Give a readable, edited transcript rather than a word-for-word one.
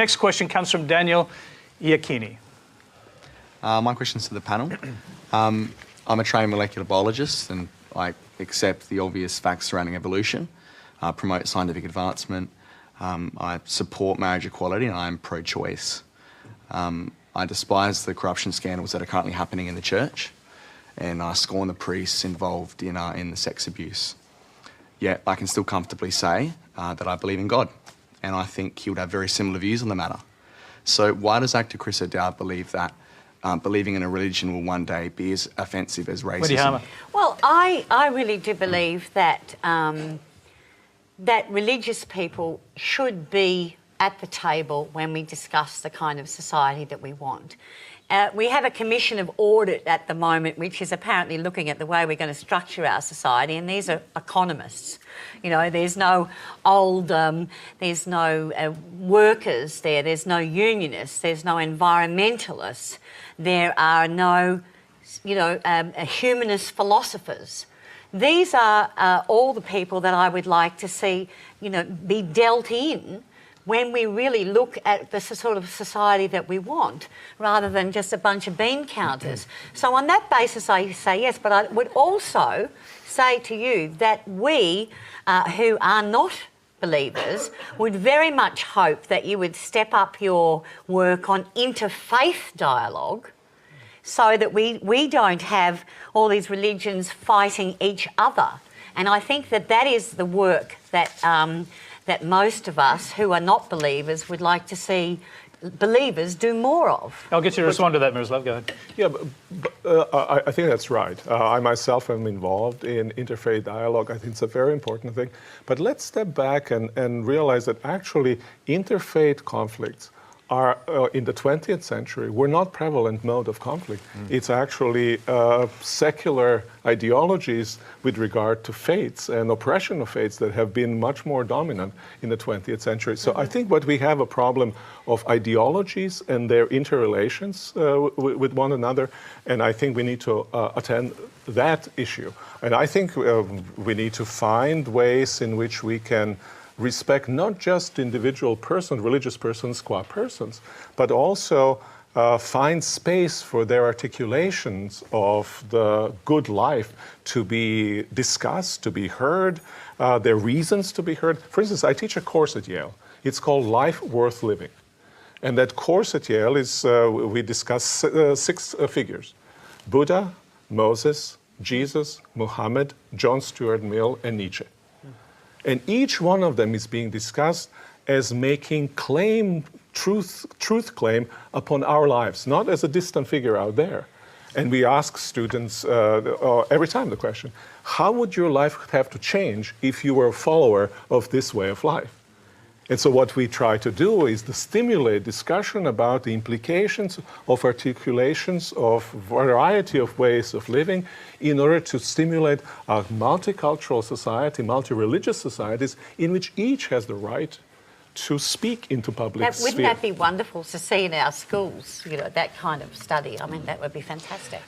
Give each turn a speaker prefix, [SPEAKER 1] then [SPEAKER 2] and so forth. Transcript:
[SPEAKER 1] Next question comes from Daniel Iacchini.
[SPEAKER 2] My question's to the panel. I'm a trained molecular biologist and I accept the obvious facts surrounding evolution, promote scientific advancement, I support marriage equality and I'm pro-choice. I despise the corruption scandals that are currently happening in the church and I scorn the priests involved in the sex abuse. Yet I can still comfortably say that I believe in God and I think he would have very similar views on the matter. So why does Actor QandA believe that believing in a religion will one day be as offensive as racism?
[SPEAKER 3] Well, I really do believe that that religious people should be at the table when we discuss the kind of society that we want. We have a commission of audit at the moment, which is apparently looking at the way we're going to structure our society, and these are economists. You know, there's no there's no workers there, there's no unionists, there's no environmentalists, there are no, humanist philosophers. These are all the people that I would like to see, be dealt in when we really look at the sort of society that we want, rather than just a bunch of bean counters. So on that basis, I say yes, but I would also say to you that we, who are not believers, would very much hope that you would step up your work on interfaith dialogue so that we don't have all these religions fighting each other. And I think that that is the work that that most of us who are not believers would like to see believers do more of.
[SPEAKER 1] I'll get you to respond to that, Miroslav. Go ahead.
[SPEAKER 4] Yeah, I think that's right. I myself am involved in interfaith dialogue. I think it's a very important thing. But let's step back and realize that actually interfaith conflicts are, in the 20th century, were not prevalent mode of conflict. It's actually secular ideologies with regard to faiths and oppression of faiths that have been much more dominant in the 20th century. So I think what we have a problem of ideologies and their interrelations with one another, and I think we need to attend that issue. And I think we need to find ways in which we can respect not just individual persons, religious persons qua persons, but also find space for their articulations of the good life to be discussed, to be heard, their reasons to be heard. For instance, I teach a course at Yale. It's called Life Worth Living. And that course at Yale is, we discuss six figures: Buddha, Moses, Jesus, Muhammad, John Stuart Mill, and Nietzsche. And each one of them is being discussed as making truth claim upon our lives, not as a distant figure out there. And we ask students every time the question, how would your life have to change if you were a follower of this way of life? And so what we try to do is to stimulate discussion about the implications of articulations of a variety of ways of living in order to stimulate a multicultural society, multi-religious societies in which each has the right to speak into public sphere.
[SPEAKER 3] Wouldn't that be wonderful to see in our schools, that kind of study? I mean, that would be fantastic.